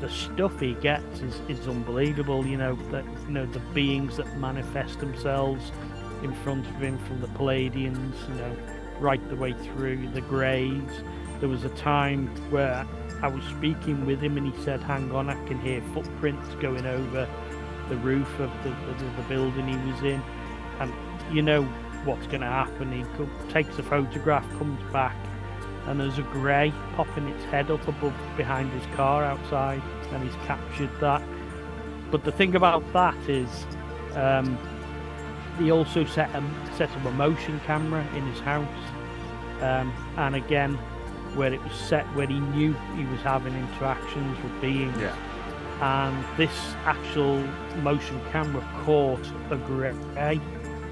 the stuff he gets is unbelievable. The beings that manifest themselves in front of him, from the Palladians, right the way through the Greys. There was a time where I was speaking with him and he said, "Hang on, I can hear footprints going over the roof of the building he was in." And you know what's going to happen. He takes a photograph, comes back, and there's a grey popping its head up above behind his car outside, and he's captured that. But the thing about that is, he also set up a motion camera in his house, and again, where it was set, where he knew he was having interactions with beings. Yeah. And this actual motion camera caught a grey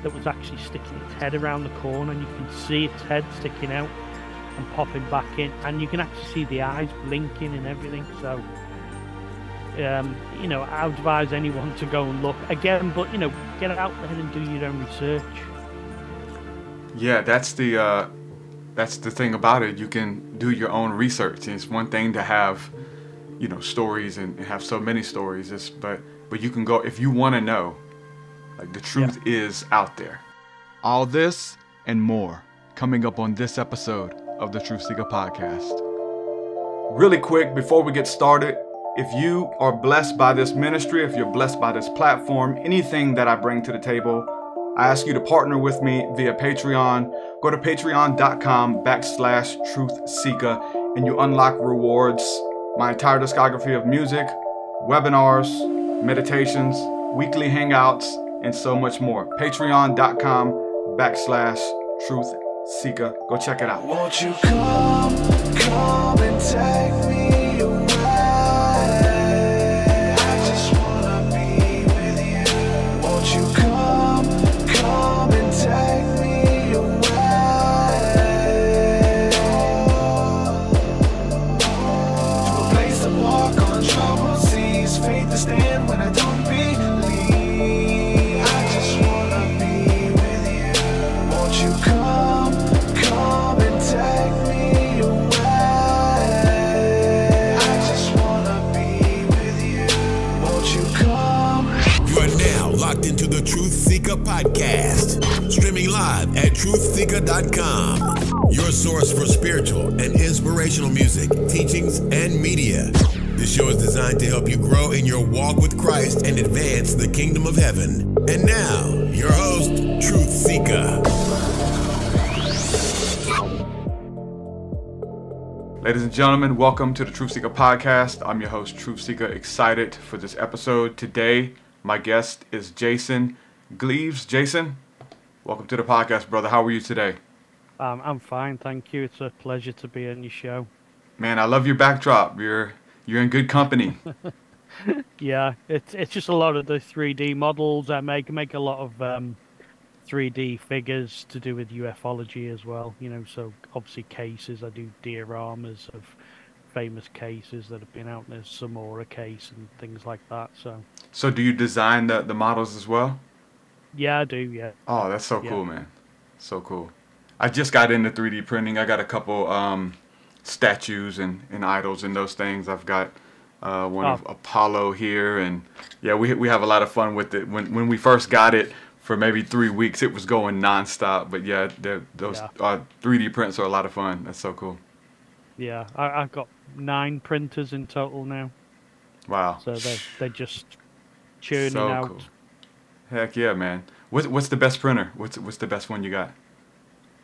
that was actually sticking its head around the corner, and you can see its head sticking out and popping back in, and you can actually see the eyes blinking and everything. So I would advise anyone to go and look again, but get out there and do your own research. Yeah, that's the thing about it. You can do your own research. And it's one thing to have stories and have so many stories, but you can go, if you want to know, like, the truth is out there. All this and more coming up on this episode of the Truth Seeker Podcast. Really quick, before we get started, if you are blessed by this ministry, if you're blessed by this platform, anything that I bring to the table, I ask you to partner with me via Patreon. Go to patreon.com/truthseeker and you unlock rewards, my entire discography of music, webinars, meditations, weekly hangouts, and so much more. Patreon.com/truthseeker. Go check it out. Won't you come and take me away? I just wanna be with you. Won't you come and take me away? To a place to walk on troubled seas, faith to stand when I don't believe. I just wanna be with you. Won't you come and take me away? I just wanna be with you. Won't you come? You are now locked into the Truth Seeker Podcast, streaming live at truthseeker.com, your source for spiritual and inspirational music, teachings, and media. This show is designed to help you grow in your walk with Christ and advance the kingdom of heaven. And now, your host, Truth Seeker. Ladies and gentlemen, welcome to the Truth Seeker Podcast. I'm your host, Truth Seeker, excited for this episode. Today, my guest is Jason Gleaves. Jason, welcome to the podcast, brother. How are you today? I'm fine, thank you. It's a pleasure to be on your show. Man, I love your backdrop. You're in good company. Yeah, it's just a lot of the 3D models. I make a lot of 3D figures to do with ufology as well. So obviously cases. I do dioramas of famous cases that have been out. There's Samora case and things like that. So do you design the models as well? Yeah, I do. Yeah. Oh, that's so cool, man. So cool. I just got into 3D printing. I got a couple statues and idols and those things. I've got one of Apollo here, and yeah, we have a lot of fun with it. When we first got it, for maybe 3 weeks, it was going nonstop. But yeah, those 3D prints are a lot of fun. That's so cool. Yeah, I've got 9 printers in total now. Wow. So they're just churning out. Cool. Heck yeah, man. What's the best printer? What's the best one you got?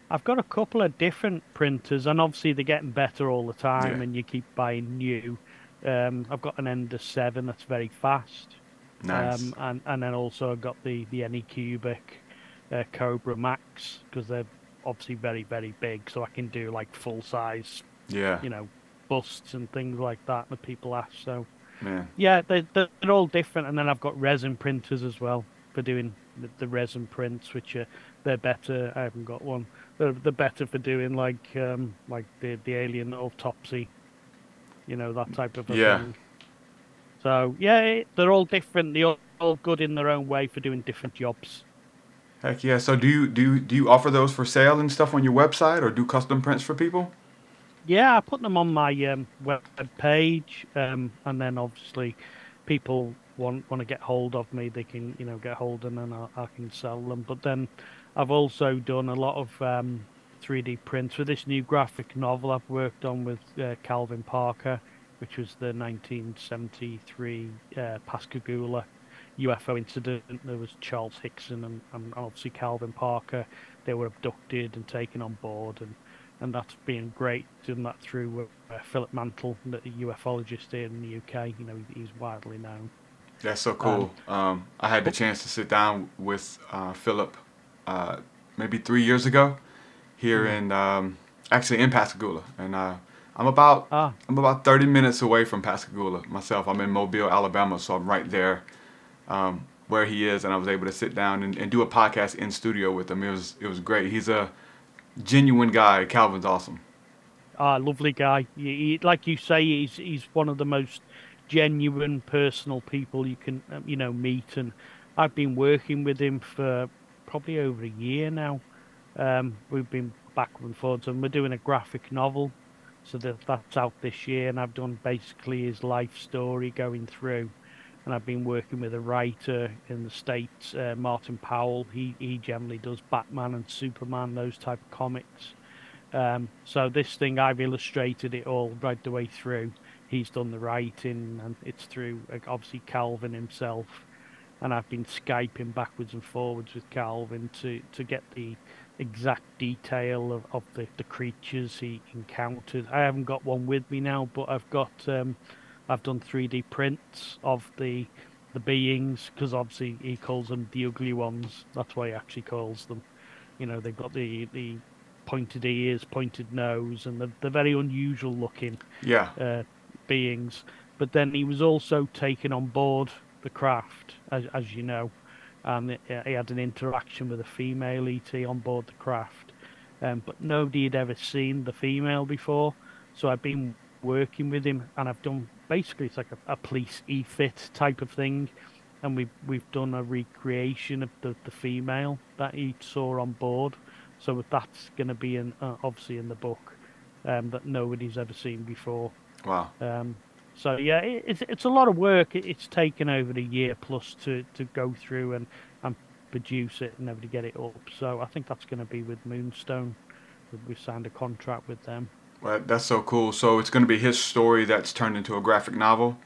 I've got a couple of different printers, and obviously they're getting better all the time, Yeah. and you keep buying new. I've got an Ender 7 that's very fast. Nice. And then also I've got the Anycubic Cobra Max, because they're obviously very, very big, so I can do like full size, Yeah. busts and things like that that people ask. So Man. yeah, they're all different. And then I've got resin printers as well for doing the resin prints, which they're better. I haven't got one. They're better for doing like the alien autopsy, that type of a thing. So yeah, they're all different. They're all good in their own way for doing different jobs. Heck yeah. So do you offer those for sale and stuff on your website, or do custom prints for people? Yeah, I put them on my web page, and then obviously people want to get hold of me, they can get hold of them, and I can sell them. But then I've also done a lot of 3D prints for this new graphic novel I've worked on with Calvin Parker, which was the 1973 Pascagoula UFO incident. There was Charles Hickson and obviously Calvin Parker. They were abducted and taken on board, and that's been great doing that through Philip Mantle, the ufologist here in the UK. He's widely known. That's so cool. I had the chance to sit down with Philip maybe 3 years ago here in actually in Pascagoula, and I'm about 30 minutes away from Pascagoula myself. I'm in Mobile, Alabama, so I'm right there where he is, and I was able to sit down and do a podcast in studio with him. It was great. He's a genuine guy. Calvin's awesome. Lovely guy. Like you say, he's one of the most genuine, personal people you can meet, and I've been working with him for probably over a year now. We've been backwards and forwards, and we're doing a graphic novel, so that's out this year, and I've done basically his life story going through. And I've been working with a writer in the States, Martin Powell. He generally does Batman and Superman, those type of comics. So this thing, I've illustrated it all right the way through. He's done the writing, and it's through obviously Calvin himself. And I've been Skyping backwards and forwards with Calvin to get the exact detail of the creatures he encountered. I haven't got one with me now, but I've done 3D prints of the beings, because obviously he calls them the ugly ones. That's why he actually calls them. They've got the pointed ears, pointed nose, and they're very unusual looking beings. But then he was also taken on board the craft, as you know, and he had an interaction with a female ET on board the craft. But nobody had ever seen the female before, so I've been working with him, and I've done basically, it's like a police e-fit type of thing, and we've done a recreation of the female that he saw on board. So that's going to be obviously in the book that nobody's ever seen before. Wow. So yeah, it's a lot of work. It's taken over a year plus to go through and produce it and to get it up. So I think that's going to be with Moonstone. We've signed a contract with them. Well, that's so cool. So it's going to be his story that's turned into a graphic novel?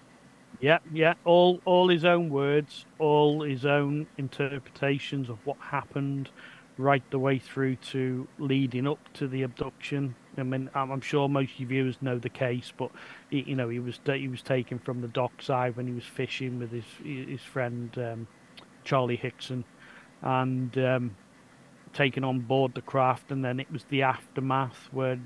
Yeah. All his own words, all his own interpretations of what happened, right the way through to leading up to the abduction. I mean, I'm sure most of your viewers know the case, but he was taken from the dockside when he was fishing with his friend Charlie Hickson, and taken on board the craft. And then it was the aftermath where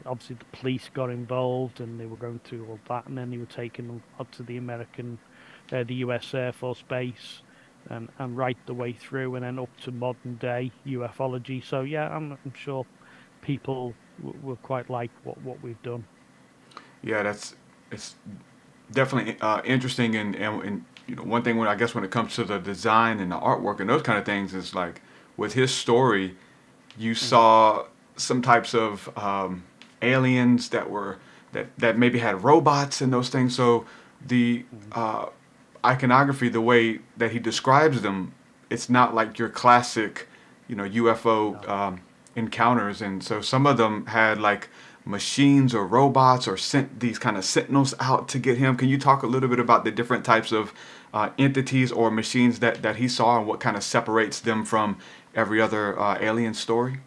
obviously the police got involved, and they were going through all that, and then they were taken up to the US Air Force Base. And right the way through, and then up to modern day ufology. So yeah, I'm sure people will quite like what we've done. Yeah, it's definitely interesting, and one thing when it comes to the design and the artwork and those kind of things is like with his story, you saw some types of aliens that maybe had robots and those things. So the iconography, the way that he describes them, it's not like your classic, UFO encounters. And so some of them had like machines or robots or sent these kind of sentinels out to get him. Can you talk a little bit about the different types of entities or machines that he saw, and what kind of separates them from every other alien story?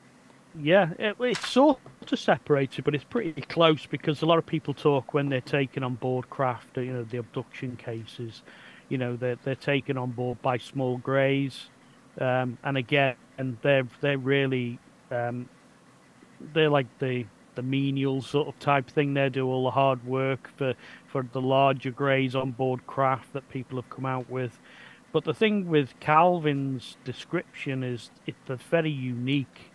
Yeah, it's sort of separated, but it's pretty close, because a lot of people talk when they're taken on board craft, the abduction cases, they're taken on board by small greys, and again, and they're really they're like the menial sort of type thing. They do all the hard work for the larger greys on board craft that people have come out with. But the thing with Calvin's description is it's very unique.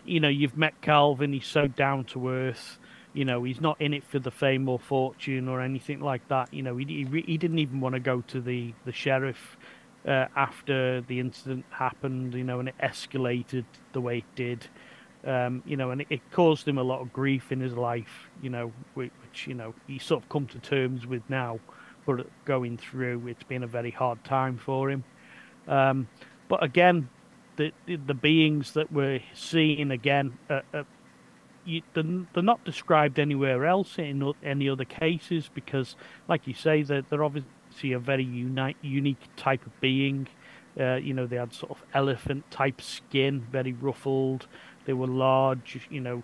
You've met Calvin. He's so down to earth. He's not in it for the fame or fortune or anything like that. He didn't even want to go to the sheriff after the incident happened. And it escalated the way it did. You know, and it caused him a lot of grief in his life, you know, which, you know, he's sort of come to terms with now, but going through, it's been a very hard time for him. Um, but again, the beings that we're seeing again, they're not described anywhere else in any other cases because, like you say, they're obviously a very unique type of being. You know, they had sort of elephant type skin, very ruffled. They were large, you know,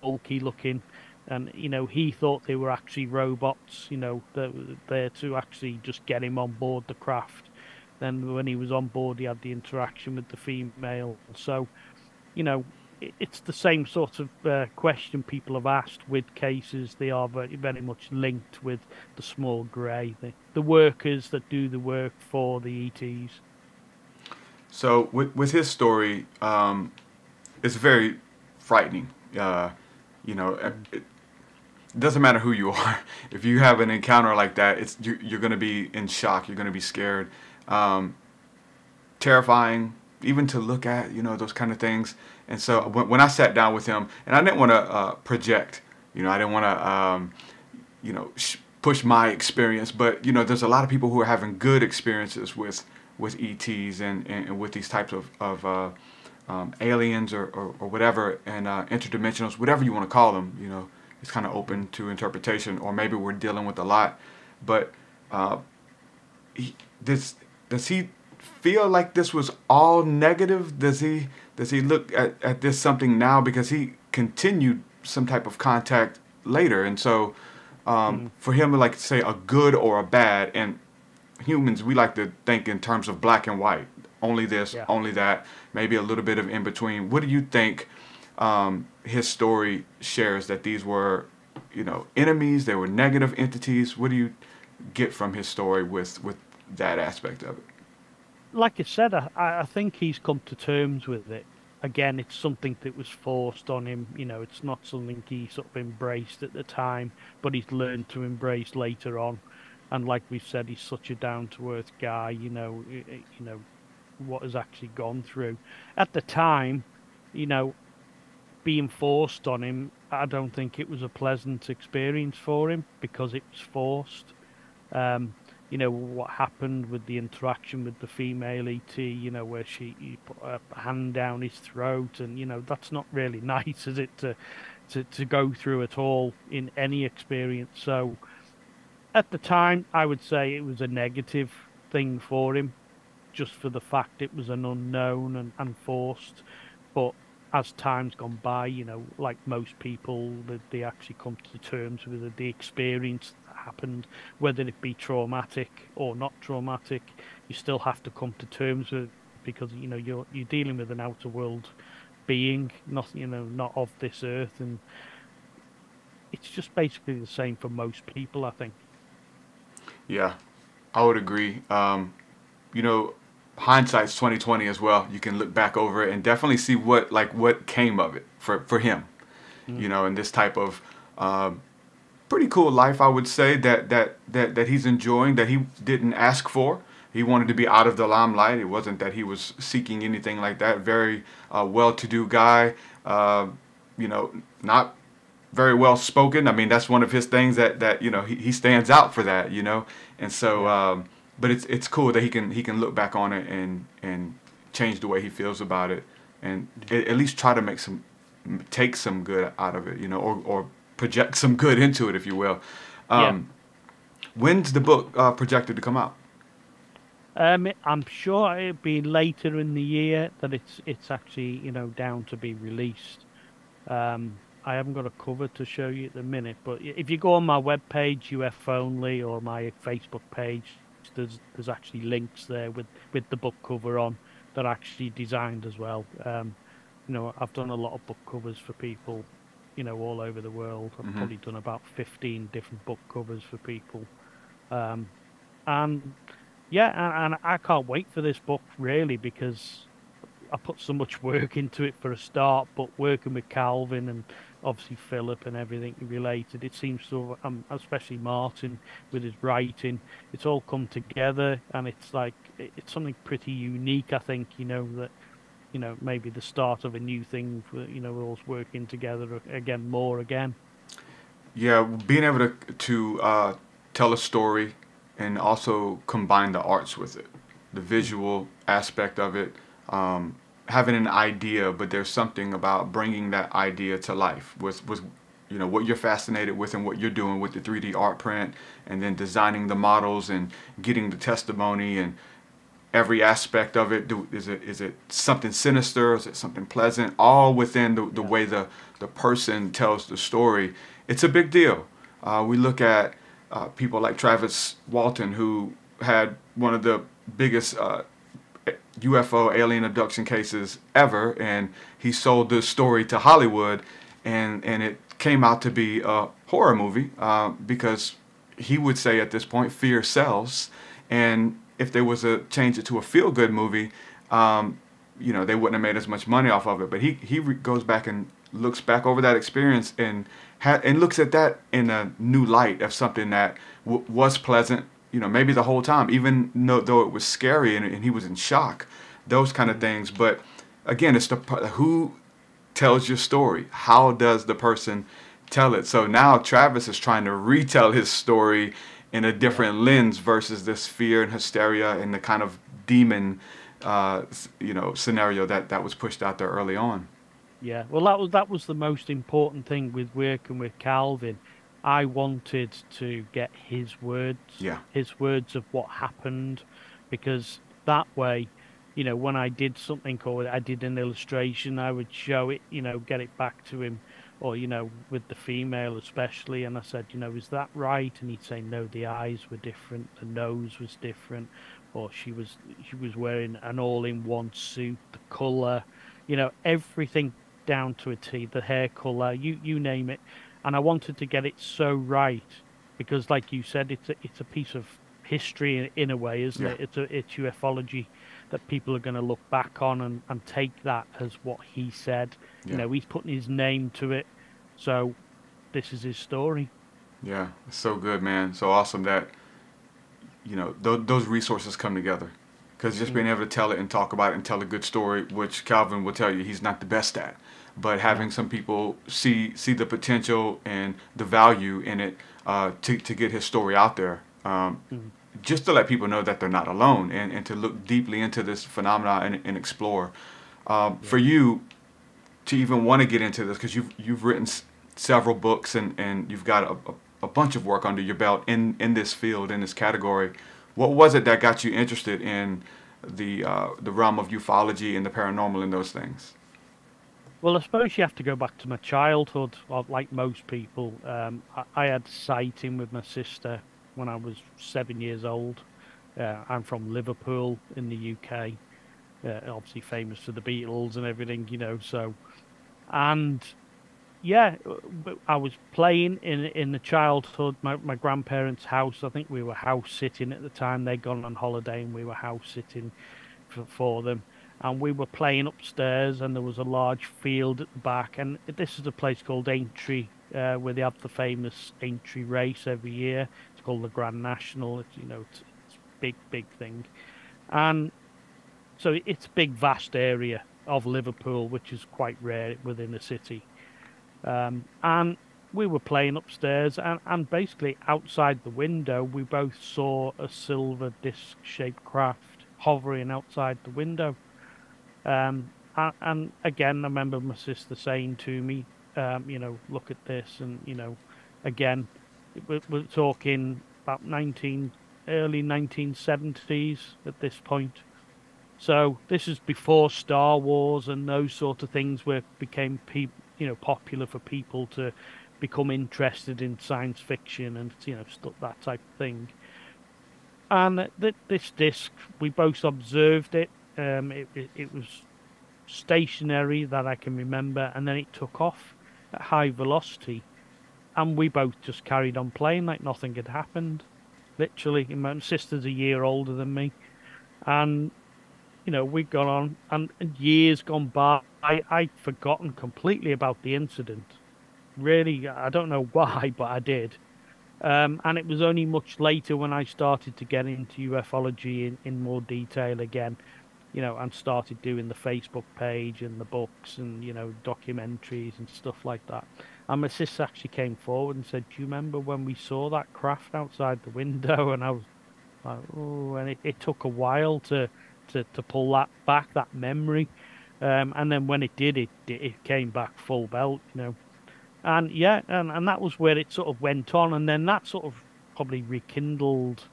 bulky looking, and you know he thought they were actually robots. You know, that were there to actually just get him on board the craft. Then when he was on board, he had the interaction with the female. So, you know, it's the same sort of question people have asked with cases. They are very, very much linked with the small grey, the workers that do the work for the ETs. So with his story, it's very frightening. You know, it doesn't matter who you are. If you have an encounter like that, you're going to be in shock. You're going to be scared, terrifying, even to look at. You know, those kind of things. And so when I sat down with him, and I didn't want to project. You know, I didn't want to, you know, push my experience. But you know, there's a lot of people who are having good experiences with ETs and with these types of aliens or whatever, and interdimensionals, whatever you want to call them. You know, it's kind of open to interpretation, or maybe we're dealing with a lot. But does he feel like this was all negative? Does he look at this something now, because he continued some type of contact later, and so for him to like say a good or a bad, and humans, we like to think in terms of black and white, only this, only that, maybe a little bit of in between. What do you think his story shares, that these were, you know, enemies, they were negative entities? What do you get from his story with that aspect of it? Like I said, I think he's come to terms with it. Again, it's something that was forced on him. You know, it's not something he sort of embraced at the time, but he's learned to embrace later on. And like we've said, he's such a down-to-earth guy. You know what has actually gone through. At the time, you know, being forced on him, I don't think it was a pleasant experience for him because it was forced. You know, what happened with the interaction with the female ET, you know, where you put a hand down his throat, and, you know, that's not really nice, is it, to go through at all in any experience. So at the time, I would say it was a negative thing for him, just for the fact it was an unknown and forced. But as time's gone by, you know, like most people, they actually come to terms with the experience that happened, whether it be traumatic or not traumatic. You still have to come to terms with it because, you know, you're dealing with an outer world being, not, you know, not of this earth, and it's just basically the same for most people, I think. Yeah, I would agree. You know, hindsight's 2020 as well. You can look back over it and definitely see what came of it for him. You know, and this type of pretty cool life, I would say, that he's enjoying, that he didn't ask for. He wanted to be out of the limelight. It wasn't that he was seeking anything like that. Very well-to-do guy. You know, not very well spoken. I mean, that's one of his things that you know, he stands out for that. You know, and so. But it's cool that he can look back on it and change the way he feels about it, and at least try to take some good out of it, you know, or project some good into it, if you will. When's the book projected to come out? I'm sure it'll be later in the year that it's actually, you know, down to be released. I haven't got a cover to show you at the minute, but if you go on my webpage, UF Only, or my Facebook page, there's actually links there with the book cover on that are actually designed as well. You know, I've done a lot of book covers for people, you know, all over the world. I've probably done about 15 different book covers for people. And yeah, and I can't wait for this book, really, because I put so much work into it for a start, but working with Calvin and obviously Philip and everything related, it seems to, especially Martin with his writing, it's all come together, and it's like, it's something pretty unique, I think, you know, that maybe the start of a new thing. We're all working together again, more again. Yeah, being able to tell a story and also combine the arts with it, the visual aspect of it, having an idea, but there's something about bringing that idea to life with what you're fascinated with and what you're doing with the 3D art print, and then designing the models and getting the testimony and every aspect of it. Is it something sinister? Is it something pleasant? All within the way the person tells the story. It's a big deal. We look at people like Travis Walton, who had one of the biggest UFO alien abduction cases ever, and he sold this story to Hollywood, and it came out to be a horror movie because he would say at this point fear sells, and if there was a change it to a feel-good movie, they wouldn't have made as much money off of it. But he goes back and looks back over that experience and looks at that in a new light of something that was pleasant, maybe the whole time, even though it was scary and he was in shock, those kind of things. But again, it's who tells your story. How does the person tell it? So now Travis is trying to retell his story in a different lens versus this fear and hysteria and the kind of demon, scenario that was pushed out there early on. Yeah, well, that was the most important thing with working with Calvin. I wanted to get his words, his words of what happened, because that way, when I did something or I did an illustration, I would show it, get it back to him, or, with the female especially, and I said, is that right? And he'd say, no, the eyes were different, the nose was different, or she was wearing an all-in-one suit, the colour, everything down to a T, the hair colour, you name it. And I wanted to get it so right because, like you said, it's a piece of history in a way, isn't it? It's ufology that people are going to look back on and take that as what he said. He's putting his name to it, so this is his story. Yeah, it's so good, man. So awesome that those resources come together, because just being able to tell it and talk about it and tell a good story, which Calvin will tell you he's not the best at, but having some people see the potential and the value in it to get his story out there, just to let people know that they're not alone, and to look deeply into this phenomena and explore. For you to even want to get into this, because you've written several books and you've got a bunch of work under your belt in this field, in this category. What was it that got you interested in the realm of ufology and the paranormal and those things? Well, I suppose you have to go back to my childhood. Like most people, I had sighting with my sister when I was 7 years old. I'm from Liverpool in the UK, obviously famous for the Beatles and everything, so. And yeah, I was playing in the childhood, my grandparents' house. I think we were house sitting at the time. They'd gone on holiday and we were house sitting for them. And we were playing upstairs, and there was a large field at the back. And this is a place called Aintree, where they have the famous Aintree race every year. It's called the Grand National. It's a big thing. And so it's a big, vast area of Liverpool, which is quite rare within the city. And we were playing upstairs, and basically outside the window, we both saw a silver disc-shaped craft hovering outside the window. And again, I remember my sister saying to me, look at this, and again, we're talking about early 1970s at this point. So this is before Star Wars and those sort of things, where it became popular for people to become interested in science fiction and that type of thing. And this disc, we both observed it. It was stationary, that I can remember, and then it took off at high velocity, and we both just carried on playing like nothing had happened. Literally, my sister's a year older than me, and we'd gone on, and years gone by. I'd forgotten completely about the incident. Really, I don't know why, but I did. And it was only much later when I started to get into ufology in more detail again, you know, and started doing the Facebook page and the books and, you know, documentaries and stuff like that. And my sister actually came forward and said, "Do you remember when we saw that craft outside the window?" And I was like, "Oh," and it took a while to pull that back, that memory. And then when it did, it came back full belt, you know. And yeah, and that was where it sort of went on, and then that sort of probably rekindled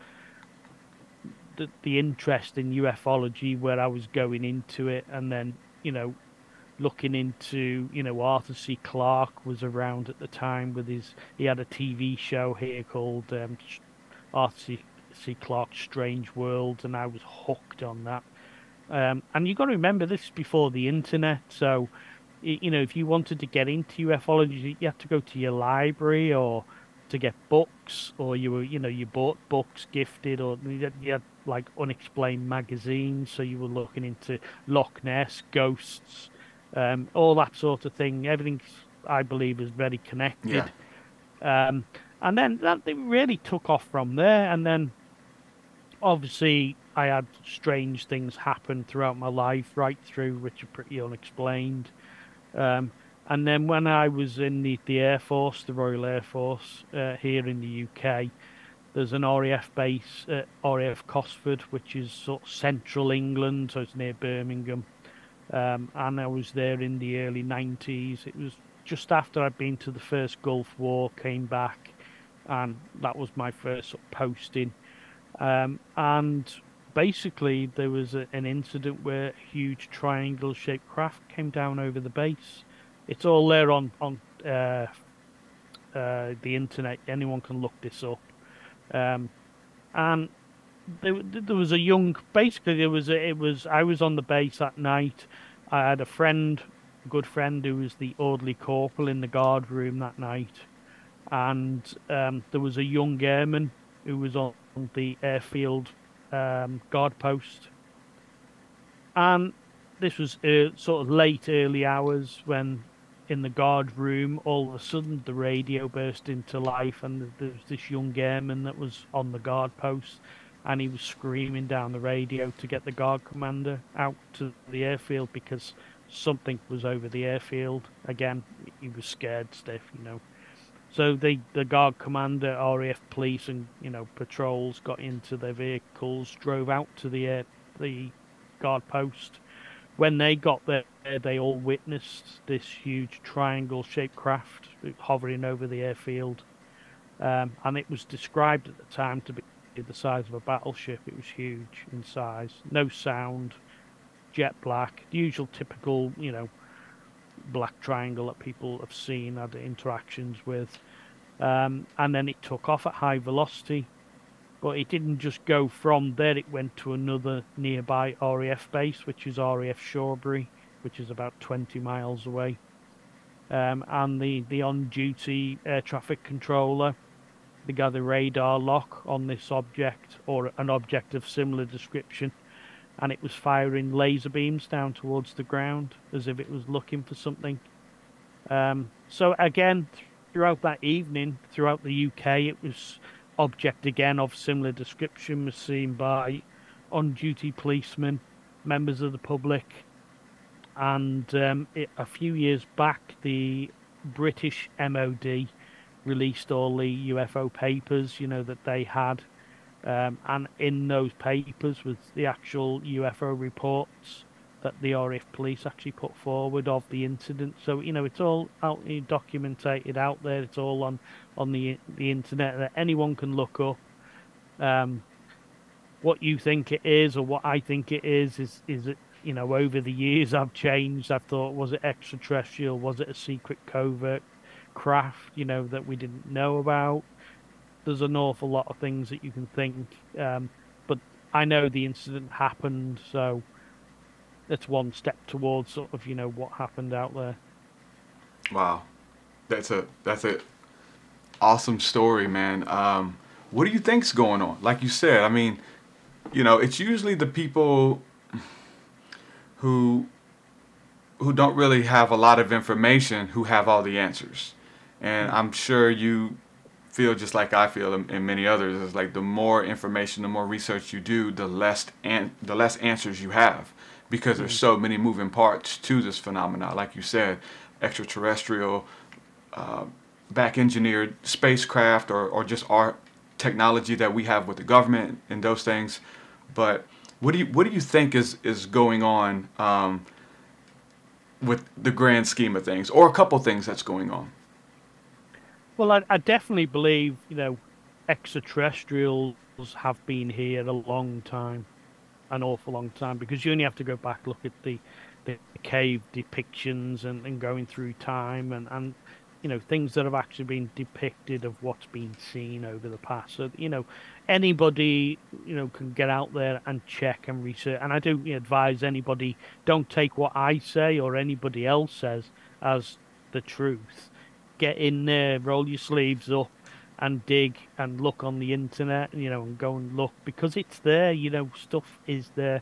the interest in ufology, where I was going into it, and then, you know, looking into, you know, Arthur C. Clarke was around at the time with he had a TV show here called Arthur C. Clarke's Strange World, and I was hooked on that. And you've got to remember, this is before the internet, so you know, if you wanted to get into ufology, you had to go to your library or to get books, or you were, you know, you bought books gifted, or you had like unexplained magazines, so you were looking into Loch Ness, ghosts, all that sort of thing. Everything, I believe, is very connected. And then that it really took off from there, and then obviously I had strange things happen throughout my life, right through, which are pretty unexplained. And then when I was in the Air Force, the Royal Air Force, here in the UK, there's an RAF base at RAF Cosford, which is sort of central England, so it's near Birmingham. And I was there in the early 90s. It was just after I'd been to the first Gulf War, came back, and that was my first sort of posting. And basically, there was an incident where a huge triangle-shaped craft came down over the base. It's all there on the internet. Anyone can look this up. And there was a young. Basically, I was on the base that night. I had a good friend, who was the orderly corporal in the guard room that night, and there was a young airman who was on the airfield guard post. And this was sort of late, early hours, when in the guard room, all of a sudden the radio burst into life, and there was this young airman that was on the guard post, and he was screaming down the radio to get the guard commander out to the airfield because something was over the airfield. Again, he was scared stiff, you know. So the guard commander, RAF police, and, you know, patrols got into their vehicles, drove out to the guard post. When they got there, they all witnessed this huge triangle-shaped craft hovering over the airfield, and it was described at the time to be the size of a battleship. It was huge in size, no sound, jet black, the usual typical, you know, black triangle that people have seen, had interactions with. And then it took off at high velocity, but it didn't just go from there. It went to another nearby RAF base, which is RAF Shawbury, which is about 20 miles away. And the on-duty air traffic controller, they got a radar lock on this object, or an object of similar description, and it was firing laser beams down towards the ground as if it was looking for something. So again, throughout that evening, throughout the UK, it was object again of similar description was seen by on-duty policemen, members of the public, and a few years back, the British MOD released all the UFO papers, you know, that they had. And in those papers was the actual UFO reports that the RAF police actually put forward of the incident. So, you know, it's all out, documented out there. It's all on the internet that anyone can look up. What you think it is, or what I think it is it, you know, over the years I've changed. I've thought, was it extraterrestrial? Was it a secret covert craft, you know, that we didn't know about? There's an awful lot of things that you can think, but I know the incident happened, so that's one step towards sort of, you know, what happened out there. Wow, that's a awesome story, man. What do you think's going on? Like you said, I mean, you know, it's usually the people who don't really have a lot of information who have all the answers, and I'm sure you feel just like I feel, and many others, is like the more information, the more research you do, the less answers you have, because there's so many moving parts to this phenomena. Like you said, extraterrestrial, back engineered spacecraft, or just our technology that we have with the government and those things. But what do you think is going on with the grand scheme of things, or a couple things that's going on? Well, I definitely believe, extraterrestrials have been here a long time, an awful long time, because you only have to go back, look at the cave depictions and going through time and things that have actually been depicted of what's been seen over the past. So, anybody, can get out there and check and research. And I do advise anybody, don't take what I say or anybody else says as the truth. Get in there, roll your sleeves up and dig and look on the internet, and go and look, because it's there, stuff is there.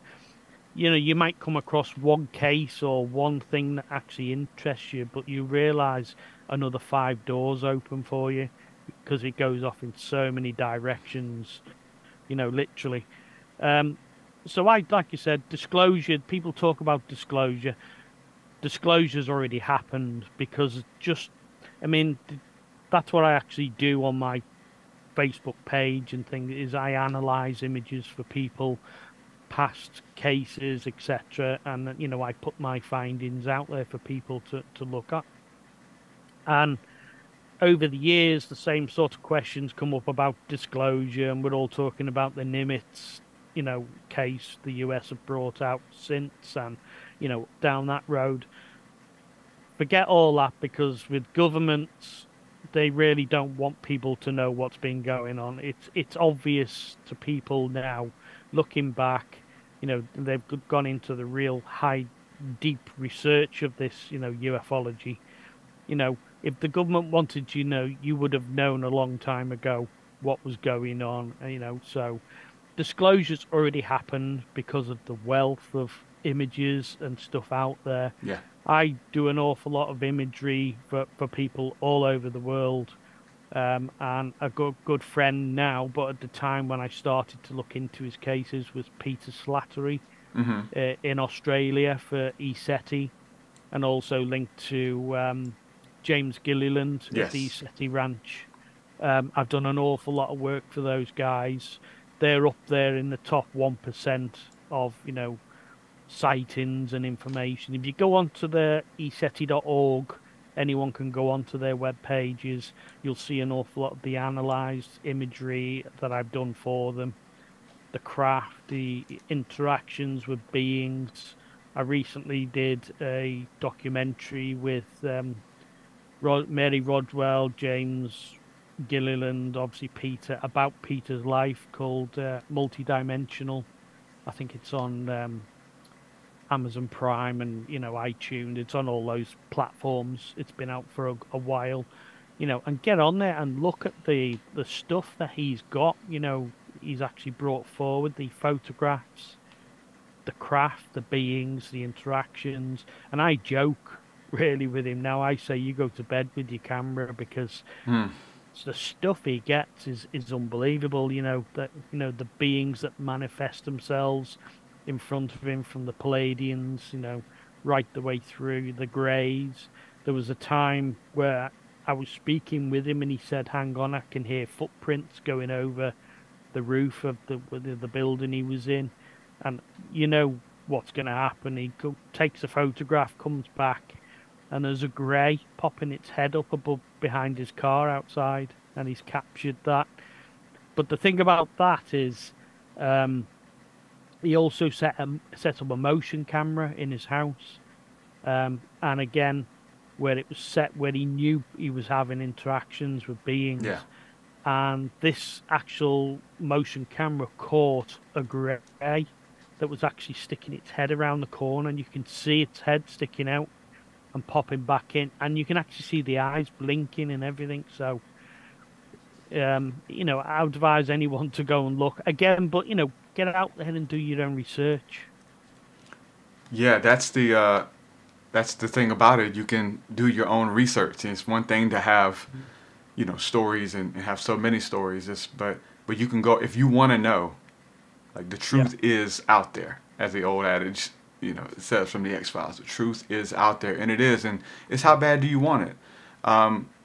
You might come across one case or one thing that actually interests you, but you realize another 5 doors open for you because it goes off in so many directions, literally. So like you said, disclosure, people talk about disclosure. Disclosure's already happened, because that's what I actually do on my Facebook page and things, is I analyze images for people, past cases, etc., and I put my findings out there for people to look at. And over the years, the same sort of questions come up about disclosure, and we're all talking about the Nimitz, case the US have brought out since, and down that road. Forget all that, because with governments, they really don't want people to know what's been going on. It's obvious to people now, looking back, they've gone into the real deep research of this, ufology. If the government wanted you know, you would have known a long time ago what was going on, so disclosure's already happened because of the wealth of images and stuff out there. Yeah. I do an awful lot of imagery for people all over the world, and a good friend now, but at the time when I started to look into his cases, was Peter Slattery in Australia for ESETI, and also linked to James Gilliland at the ESETI Ranch. I've done an awful lot of work for those guys. They're up there in the top 1% of, sightings and information. If you go onto their eseti.org, anyone can go onto their web pages. You'll see an awful lot of the analysed imagery that I've done for them, the craft, the interactions with beings. I recently did a documentary with Mary Rodwell, James Gilliland, obviously Peter, about Peter's life, called Multidimensional. I think it's on Amazon Prime and iTunes. It's on all those platforms. It's been out for a while, and get on there and look at the stuff that he's got. He's actually brought forward the photographs, the craft, the beings, the interactions. And I joke really with him now. I say, you go to bed with your camera, because the stuff he gets is unbelievable. The beings that manifest themselves in front of him, from the Palladians, right the way through the Greys. There was a time where I was speaking with him and he said, hang on, I can hear footprints going over the roof of the building he was in. And what's going to happen. He takes a photograph, comes back, and there's a grey popping its head up above behind his car outside, and he's captured that. But the thing about that is, he also set up a motion camera in his house, and again, where it was set, where he knew he was having interactions with beings. Yeah. And this actual motion camera caught a grey that was actually sticking its head around the corner, and you can see its head sticking out and popping back in, and you can actually see the eyes blinking and everything. So, I would advise anyone to go and look again, but get out there and do your own research. Yeah, that's the thing about it. You can do your own research. It's one thing to have, stories and have so many stories. But you can go if you want to know. Like the truth is out there, as the old adage, it says from the X-Files. The truth is out there, and it is, and it's how bad do you want it?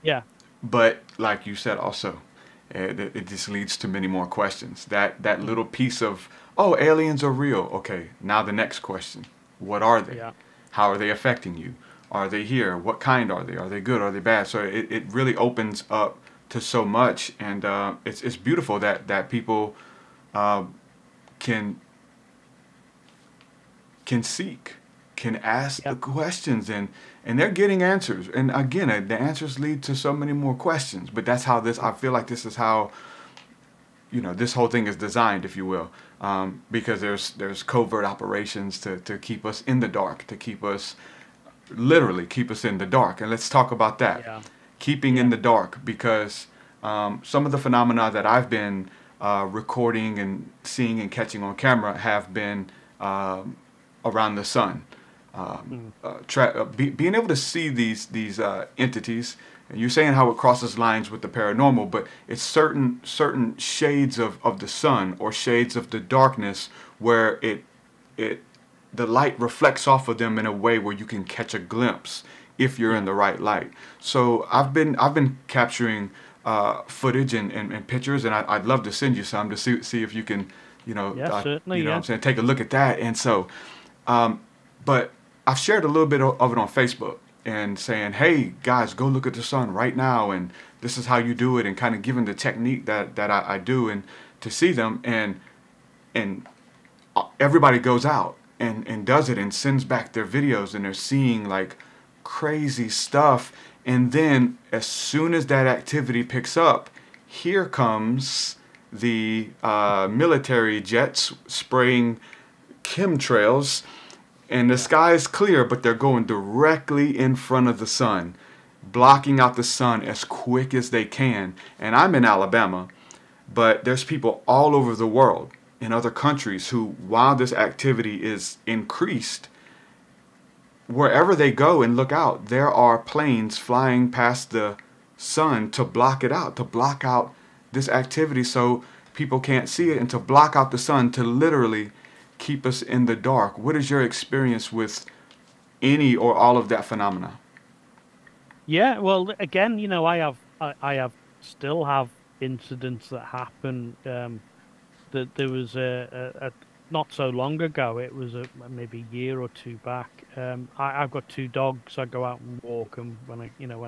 Yeah. But like you said, also, it just leads to many more questions. That little piece of, oh, aliens are real. Okay, now the next question: what are they? Yeah. How are they affecting you? Are they here? What kind are they? Are they good? Are they bad? So it really opens up to so much, and it's beautiful that people can seek, can ask the questions, and they're getting answers. And again, the answers lead to so many more questions. But that's how I feel like this is how this whole thing is designed, if you will, because there's covert operations to keep us in the dark, to literally keep us in the dark. And let's talk about that. Yeah. Keeping in the dark, because some of the phenomena that I've been recording and seeing and catching on camera have been around the sun. Being able to see these entities, and you're saying how it crosses lines with the paranormal, but it's certain shades of the sun or shades of the darkness where the light reflects off of them in a way where you can catch a glimpse if you're in the right light. So I've been capturing footage and pictures, and I'd love to send you some to see if you can, certainly, what I'm saying, take a look at that. And so, but I've shared a little bit of it on Facebook and saying, hey guys, go look at the sun right now, and this is how you do it, and kind of giving the technique that I do, and to see them, and everybody goes out and does it and sends back their videos, and they're seeing like crazy stuff. And then as soon as that activity picks up, here comes the military jets spraying chemtrails, and the sky is clear, but they're going directly in front of the sun, blocking out the sun as quick as they can. And I'm in Alabama, but there's people all over the world in other countries who, while this activity is increased, wherever they go and look out, there are planes flying past the sun to block it out, to block out this activity so people can't see it, and to block out the sun, to literally keep us in the dark. What is your experience with any or all of that phenomena? Yeah, well, again, I still have incidents that happen. That there was a not so long ago. It was maybe a year or two back. I've got two dogs. I go out and walk them when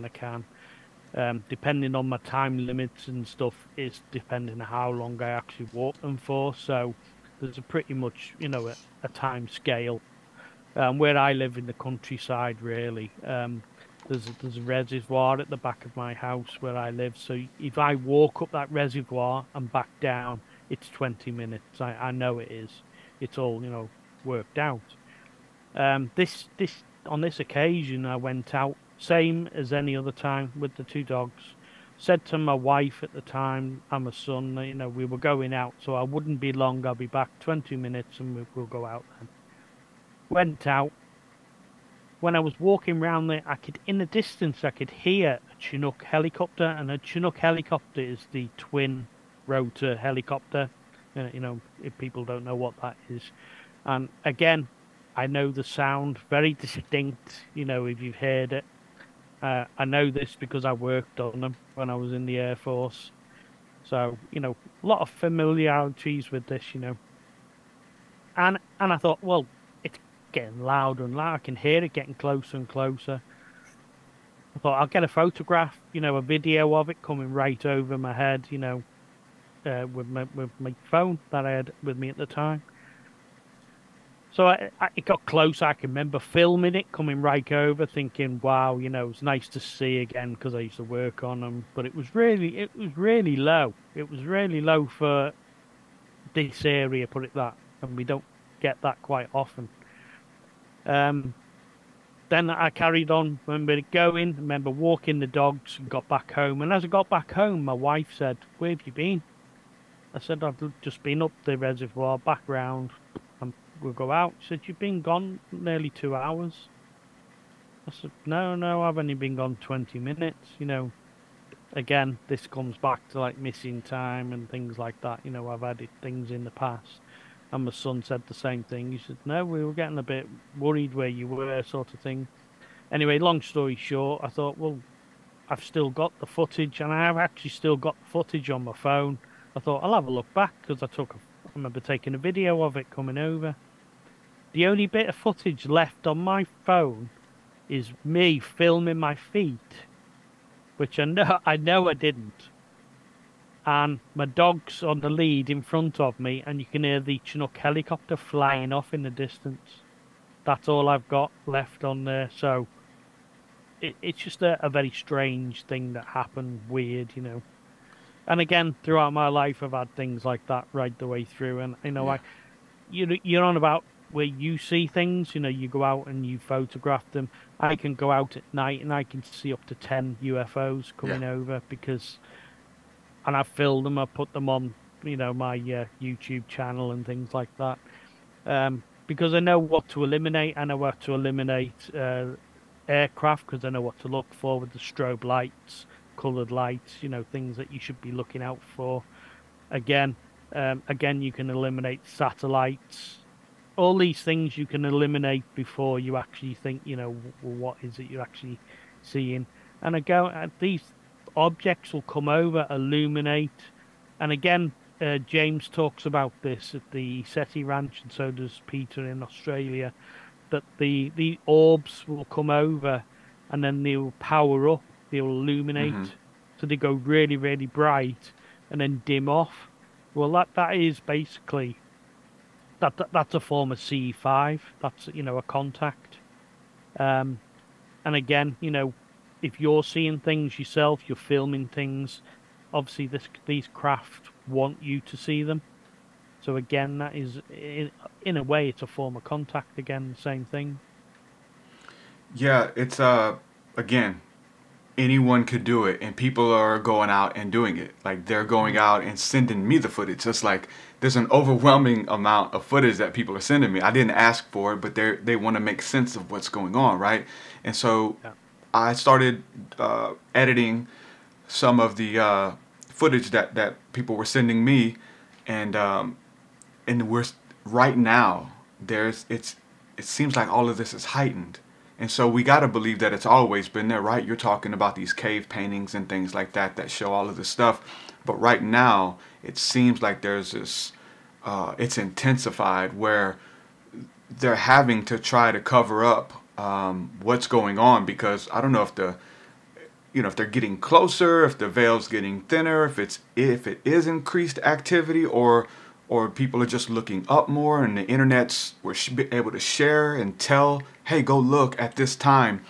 I can. Depending on my time limits and stuff, is depending on how long I actually walk them for. So there's a pretty much a time scale. Where I live in the countryside, really, there's a reservoir at the back of my house where I live. So if I walk up that reservoir and back down, it's 20 minutes. I know it is. It's all worked out. This on this occasion, I went out, same as any other time, with the two dogs. Said to my wife at the time and my son, we were going out, so I wouldn't be long. I'll be back 20 minutes and we'll go out then. Went out. When I was walking around there, in the distance, I could hear a Chinook helicopter, and a Chinook helicopter is the twin rotor helicopter. If people don't know what that is. And again, I know the sound very distinct, if you've heard it. I know this because I worked on them when I was in the Air Force. So, a lot of familiarities with this, And I thought, well, it's getting louder and louder. I can hear it getting closer and closer. I thought, I'll get a photograph, a video of it coming right over my head, with my phone that I had with me at the time. So it got close. I can remember filming it, coming right over, thinking, "Wow, it's nice to see again," because I used to work on them. But it was really low. It was really low for this area, put it that, and we don't get that quite often. Then I carried on. Remember going. Remember walking the dogs and got back home. And as I got back home, my wife said, "Where have you been?" I said, "I've just been up the reservoir, back round. We'll go out." She said, "You've been gone nearly 2 hours." I said, No, I've only been gone 20 minutes, again, this comes back to like missing time and things like that. I've added things in the past, and my son said the same thing. He said, "No, we were getting a bit worried where you were," sort of thing. Anyway, long story short, I thought, well, I've still got the footage, and I have actually still got the footage on my phone. I thought I'll have a look back because I remember taking a video of it coming over. The only bit of footage left on my phone is me filming my feet, which I know I didn't. And my dog's on the lead in front of me, and you can hear the Chinook helicopter flying off in the distance. That's all I've got left on there. So it's just a very strange thing that happened, weird. And again, throughout my life, I've had things like that right the way through. And Yeah. you're on about where you see things. You go out and you photograph them. I can go out at night and I can see up to 10 UFOs coming Yeah. over and I've filmed them. I put them on, my YouTube channel and things like that. Because I know what to eliminate. I know what to eliminate aircraft because I know what to look for with the strobe lights, coloured lights, things that you should be looking out for. Again, you can eliminate satellites. All these things you can eliminate before you actually think, well, what is it you're actually seeing? And again, these objects will come over, illuminate, and again, James talks about this at the SETI Ranch, and so does Peter in Australia, that the orbs will come over, and then they'll power up, they'll illuminate, so they go really, really bright, and then dim off. Well, that is basically that's a form of C5. That's a contact. And again, if you're seeing things yourself, you're filming things. Obviously, these craft want you to see them. So again, that is in a way, it's a form of contact. Again, the same thing. Yeah, it's again, anyone could do it, and people are going out and doing it. Like they're going out and sending me the footage. It's like there's an overwhelming amount of footage that people are sending me. I didn't ask for it, but they want to make sense of what's going on, right? And so I started editing some of the footage that people were sending me, and we're right now it seems like all of this is heightened. And so we got to believe that it's always been there, right? You're talking about these cave paintings and things like that show all of this stuff. But right now, it seems like there's this, it's intensified where they're having to try to cover up what's going on, because I don't know if they're getting closer, if the veil's getting thinner, if it is increased activity, or people are just looking up more, and the internet's we're able to share and tell, hey, go look at this time.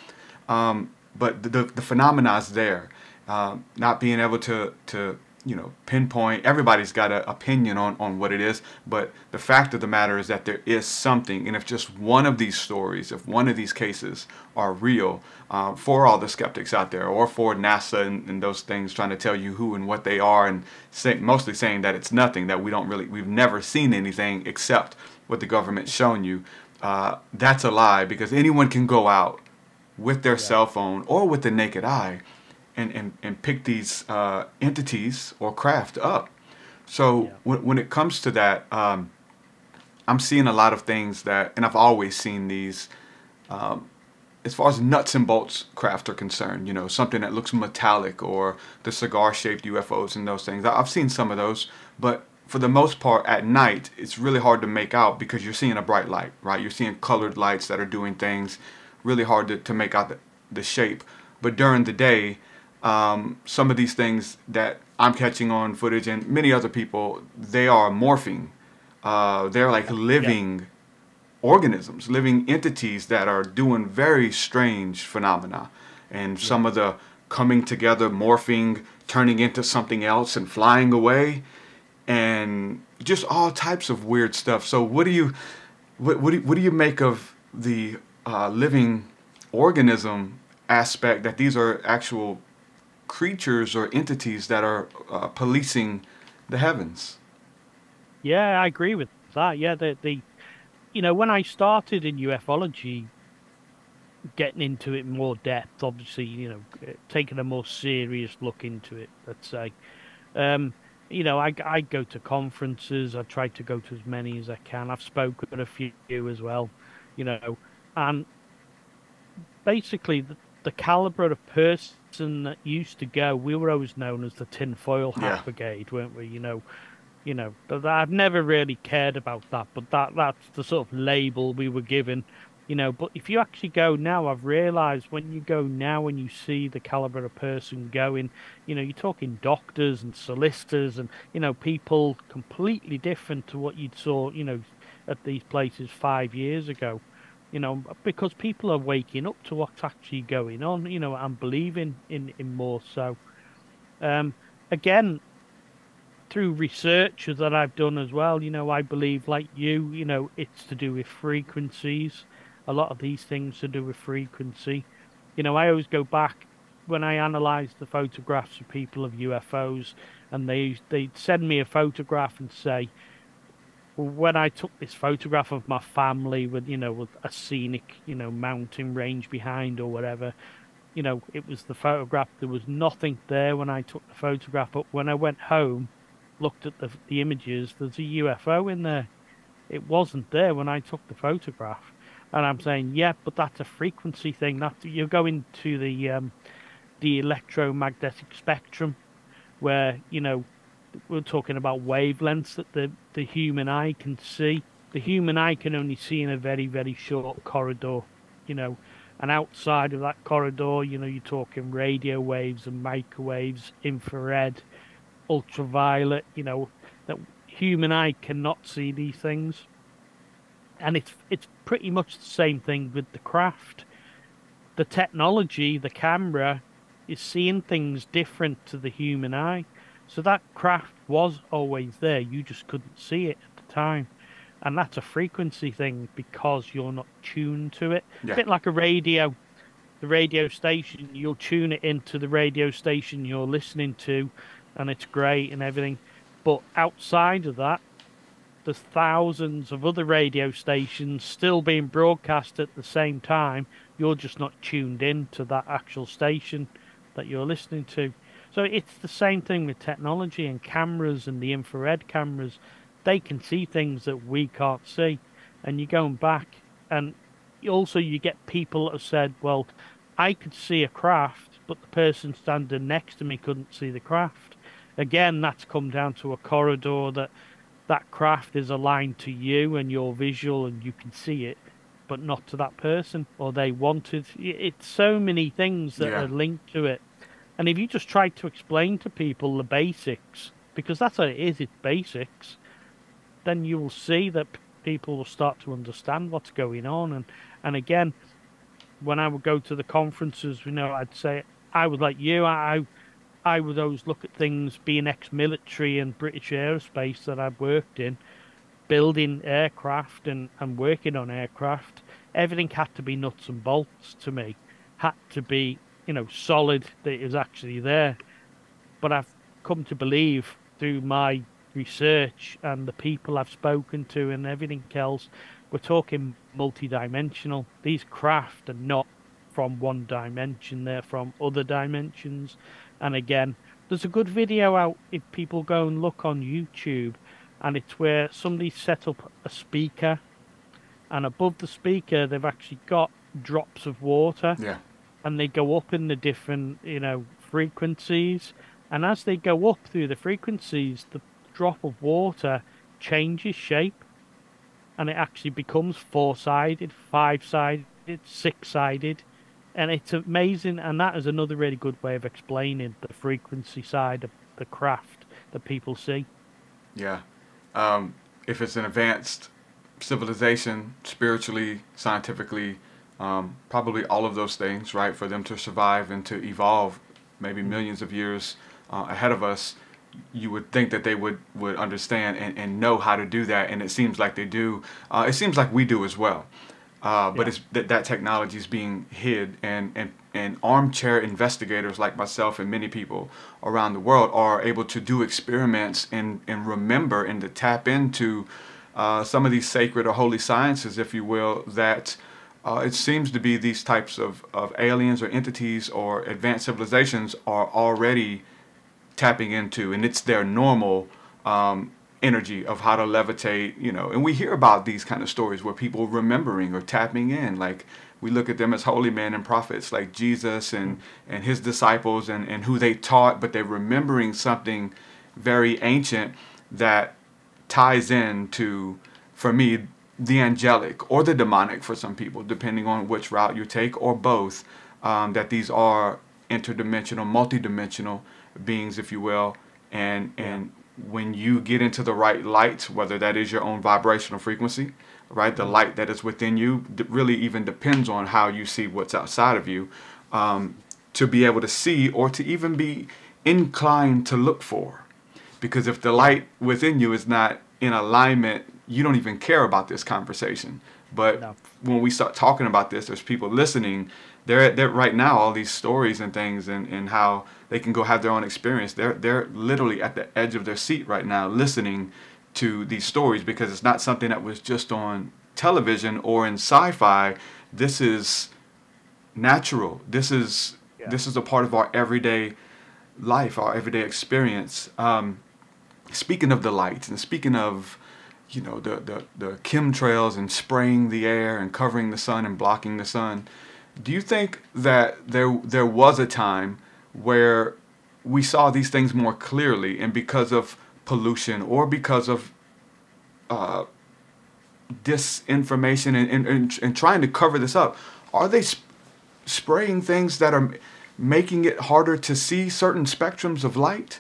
But the phenomena is there. Not being able to pinpoint. Everybody's got an opinion on what it is, but the fact of the matter is that there is something. And if just one of these stories, if one of these cases are real, for all the skeptics out there, or for NASA and those things trying to tell you who and what they are, and mostly saying that it's nothing, that we've never seen anything except what the government's shown you, that's a lie, because anyone can go out with their cell phone or with the naked eye and pick these entities or craft up. So when it comes to that, I'm seeing a lot of things that, and I've always seen these, as far as nuts and bolts craft are concerned, something that looks metallic, or the cigar-shaped UFOs and those things. I've seen some of those, but for the most part, at night, it's really hard to make out because you're seeing a bright light, right? You're seeing colored lights that are doing things, really hard to make out the shape. But during the day, some of these things that I'm catching on footage, and many other people, they are morphing. They're like living organisms, living entities that are doing very strange phenomena. And some of the coming together, morphing, turning into something else and flying away, and just all types of weird stuff. So what do you make of the living organism aspect, that these are actual creatures or entities that are policing the heavens? Yeah, I agree with that. Yeah, when I started in ufology, getting into it in more depth. Obviously, taking a more serious look into it. Let's say, um, I go to conferences. I try to go to as many as I can. I've spoken at a few as well, and basically the caliber of person that used to go, we were always known as the tinfoil hat Yeah. brigade, weren't we? But I've never really cared about that, but that's the sort of label we were given. But if you actually go now, I've realized when you go now and you see the caliber of person going, you're talking doctors and solicitors and, people completely different to what you'd saw, at these places 5 years ago. Because people are waking up to what's actually going on, and believing in more. So, again, through research that I've done as well, I believe, like it's to do with frequencies. A lot of these things to do with frequency. I always go back when I analyze the photographs of people of UFOs, and they'd send me a photograph and say, well, when I took this photograph of my family with a scenic, mountain range behind or whatever, it was the photograph. There was nothing there when I took the photograph, but when I went home, looked at the images, there's a UFO in there. It wasn't there when I took the photograph. And I'm saying, yeah, but that's a frequency thing. That you're going to the electromagnetic spectrum, where we're talking about wavelengths that the human eye can see. The human eye can only see in a very, very short corridor, and outside of that corridor, you're talking radio waves and microwaves, infrared, ultraviolet, that human eye cannot see these things. And it's pretty much the same thing with the craft. The technology, the camera, is seeing things different to the human eye. So that craft was always there. You just couldn't see it at the time. And that's a frequency thing because you're not tuned to it. Yeah. A bit like a radio. The radio station, you'll tune it into the radio station you're listening to, and it's great and everything. But outside of that, there's thousands of other radio stations still being broadcast at the same time. You're just not tuned in to that actual station that you're listening to. So it's the same thing with technology and cameras and the infrared cameras. They can see things that we can't see. And you're going back, and also you get people that have said, well, I could see a craft, but the person standing next to me couldn't see the craft. Again, that's come down to a corridor that craft is aligned to you and your visual and you can see it, but not to that person, or they wanted. It's so many things that are linked to it. And if you just try to explain to people the basics, because that's what it is, it's basics, then you will see that people will start to understand what's going on. And again, when I would go to the conferences, I'd say, I would like you, I would always look at things, being ex-military and British aerospace that I've worked in, building aircraft and working on aircraft. Everything had to be nuts and bolts to me, had to be solid, that it was actually there. But I've come to believe through my research and the people I've spoken to and everything else, we're talking multi-dimensional. These craft are not from one dimension, they're from other dimensions. And again, there's a good video out if people go and look on YouTube, and it's where somebody set up a speaker, and above the speaker they've actually got drops of water. Yeah. And they go up in the different, frequencies. And as they go up through the frequencies, the drop of water changes shape. And it actually becomes 4-sided, 5-sided, 6-sided. And it's amazing. And that is another really good way of explaining the frequency side of the craft that people see. Yeah. If it's an advanced civilization, spiritually, scientifically, probably all of those things, right, for them to survive and to evolve maybe millions of years ahead of us, you would think that they would understand and know how to do that, and it seems like they do. It seems like we do as well, but it's that technology is being hid, and armchair investigators like myself and many people around the world are able to do experiments and remember and to tap into some of these sacred or holy sciences, if you will, that it seems to be these types of aliens or entities or advanced civilizations are already tapping into, and it's their normal energy of how to levitate, you know. And we hear about these kind of stories where people remembering or tapping in, like we look at them as holy men and prophets like Jesus and his disciples and who they taught, but they're remembering something very ancient that ties in to, for me, the angelic or the demonic for some people, depending on which route you take, or both, that these are interdimensional, multidimensional beings, if you will, and when you get into the right light, whether that is your own vibrational frequency, right, the light that is within you really even depends on how you see what's outside of you, to be able to see or to even be inclined to look for. Because if the light within you is not in alignment, you don't even care about this conversation. But No. when we start talking about this, there's people listening. They're right now, all these stories and things and how they can go have their own experience. They're literally at the edge of their seat right now listening to these stories, because it's not something that was just on television or in sci-fi. This is natural. This is a part of our everyday life, our everyday experience. Speaking of the light, and speaking of, you know, the chemtrails and spraying the air and covering the sun and blocking the sun, do you think that there was a time where we saw these things more clearly, and because of pollution or because of disinformation and trying to cover this up, are they spraying things that are making it harder to see certain spectrums of light?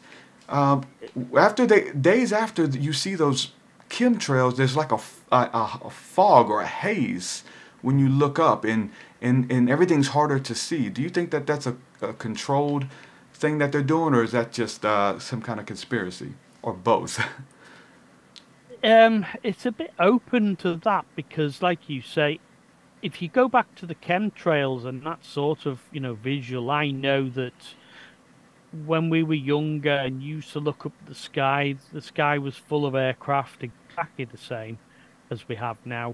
Days after you see those chemtrails, there's like a fog or a haze when you look up, and everything's harder to see. Do you think that that's a controlled thing that they're doing, or is that just some kind of conspiracy, or both? It's a bit open to that, because, like you say, if you go back to the chemtrails and that sort of, you know, visual, I know that when we were younger and used to look up at the sky was full of aircraft, exactly the same as we have now,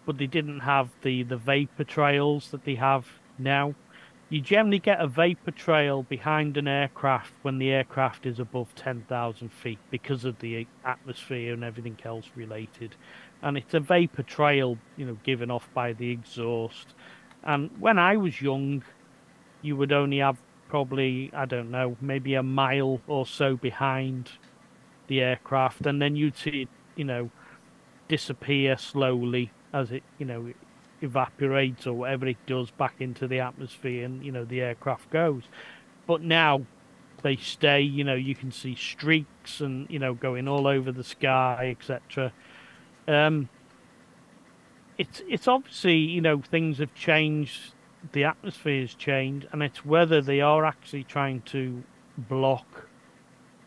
but they didn't have the vapor trails that they have now. You generally get a vapor trail behind an aircraft when the aircraft is above 10,000 feet because of the atmosphere and everything else related. And it's a vapor trail, you know, given off by the exhaust. And when I was young, you would only have probably, I don't know, maybe a mile or so behind the aircraft, and then you'd see it, you know, disappear slowly as it, you know, evaporates or whatever it does back into the atmosphere, and, you know, the aircraft goes. But now they stay, you know, you can see streaks and, you know, going all over the sky, etc. It's obviously, you know, things have changed, the atmosphere has changed, and it's whether they are actually trying to block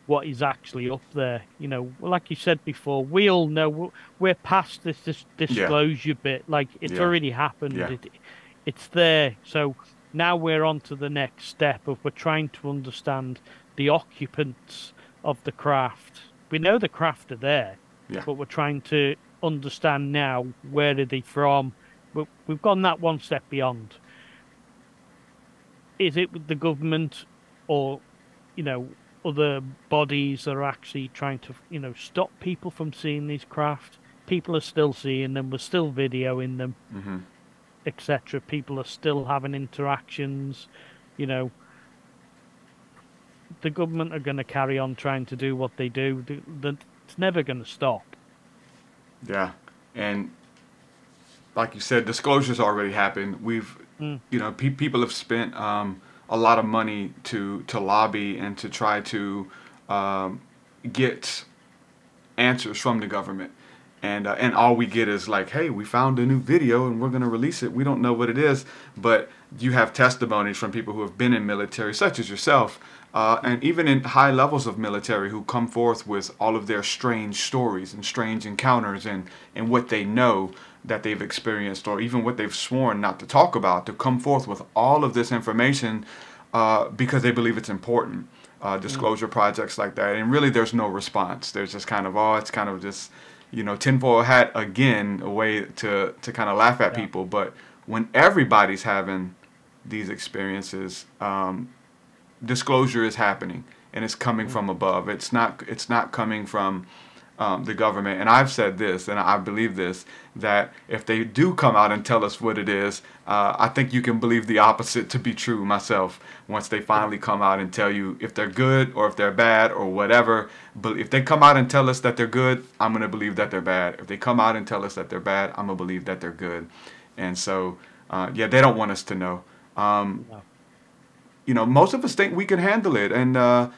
what is actually up there. You know, like you said before, we all know we're past this disclosure bit. Like, it's already happened. Yeah. It's there. So now we're on to the next step of we're trying to understand the occupants of the craft. We know the craft are there, but we're trying to understand now, where are they from? We've gone that one step beyond. Is it the government, or, you know, other bodies that are actually trying to, you know, stop people from seeing these craft? People are still seeing them, we're still videoing them, etc. People are still having interactions, you know. The government are going to carry on trying to do what they do. It's never going to stop. Yeah, and like you said, disclosure's already happened. We've, you know, people have spent a lot of money to lobby and to try to get answers from the government, and all we get is like, hey, we found a new video and we're going to release it. We don't know what it is, but you have testimonies from people who have been in military, such as yourself, and even in high levels of military, who come forth with all of their strange stories and strange encounters and what they know that they've experienced, or even what they've sworn not to talk about, to come forth with all of this information because they believe it's important. Disclosure projects like that, and really there's no response. There's just kind of, it's kind of just, tinfoil hat again, a way to kind of laugh at people. But when everybody's having these experiences, disclosure is happening, and it's coming from above. It's not coming from the government. And I've said this, and I believe this, that if they do come out and tell us what it is, I think you can believe the opposite to be true myself. Once they finally come out and tell you if they're good or if they're bad or whatever. But if they come out and tell us that they're good, I'm going to believe that they're bad. If they come out and tell us that they're bad, I'm going to believe that they're good. And so, they don't want us to know. Most of us think we can handle it, and the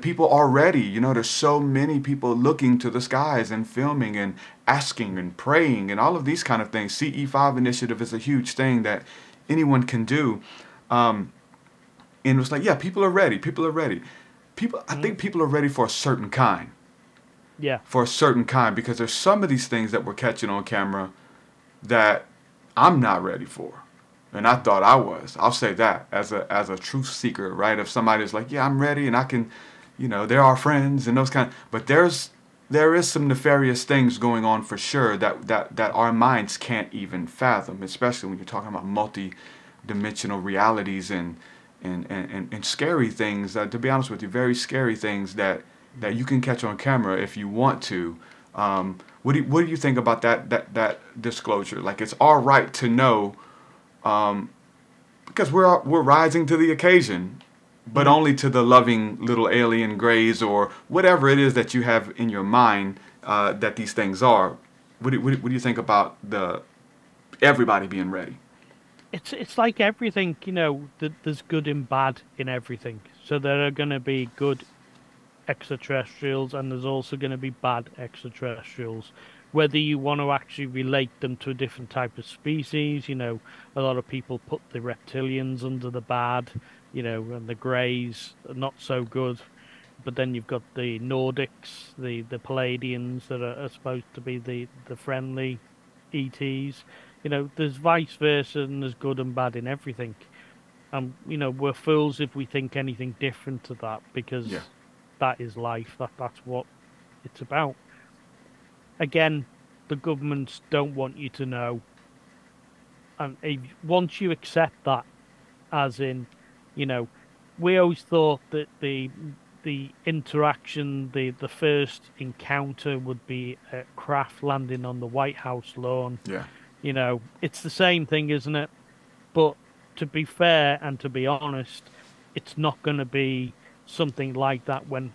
people already, there's so many people looking to the skies and filming and asking and praying and all of these kind of things. CE5 initiative is a huge thing that anyone can do. And it's like, yeah, people are ready. People are ready. I think people are ready for a certain kind. Yeah. For a certain kind, because there's some of these things that we're catching on camera that I'm not ready for. And I thought I was. I'll say that as a truth seeker, right? If somebody's like, yeah, I'm ready and I can, they're our friends and those kind of, but there is some nefarious things going on for sure that our minds can't even fathom, especially when you're talking about multi-dimensional realities and scary things, to be honest with you, very scary things that you can catch on camera if you want to. What do you think about that disclosure? Like, it's all right to know, because we're rising to the occasion, but only to the loving little alien grays or whatever it is that you have in your mind that these things are. What do you think about everybody being ready? It's like everything, there's good and bad in everything. So there are going to be good extraterrestrials, and there's also going to be bad extraterrestrials. Whether you want to actually relate them to a different type of species, a lot of people put the reptilians under the bad, and the greys are not so good. But then you've got the Nordics, the Palladians that are supposed to be the friendly ETs. There's vice versa, and there's good and bad in everything. We're fools if we think anything different to that, because that is life. That's what it's about. Again, the governments don't want you to know. And once you accept that, as in, we always thought that the interaction, the first encounter would be a craft landing on the White House lawn. Yeah. It's the same thing, isn't it? But to be fair and to be honest, it's not going to be something like that when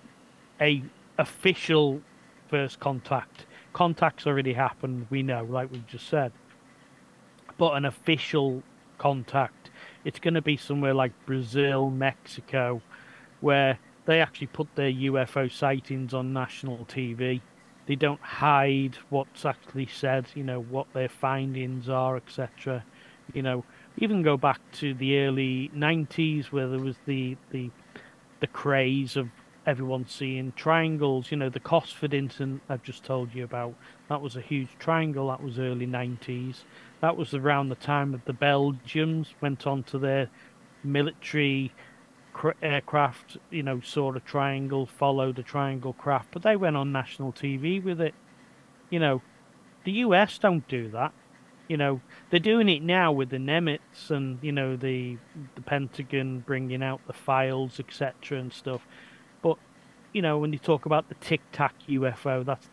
a official first contact's already happened, we know, like we've just said. But an official contact, it's going to be somewhere like Brazil, Mexico, where they actually put their UFO sightings on national TV. They don't hide what's actually said, what their findings are, etc. Even go back to the early 90s, where there was the craze of everyone seeing triangles. The Cosford incident I've just told you about, that was a huge triangle. That was early 90s. That was around the time of the Belgians went on to their military aircraft, saw a triangle, followed a triangle craft, but they went on national TV with it. The US don't do that. They're doing it now with the Nemets and, the Pentagon bringing out the files, etc. and stuff. But, when you talk about the Tic Tac UFO, that's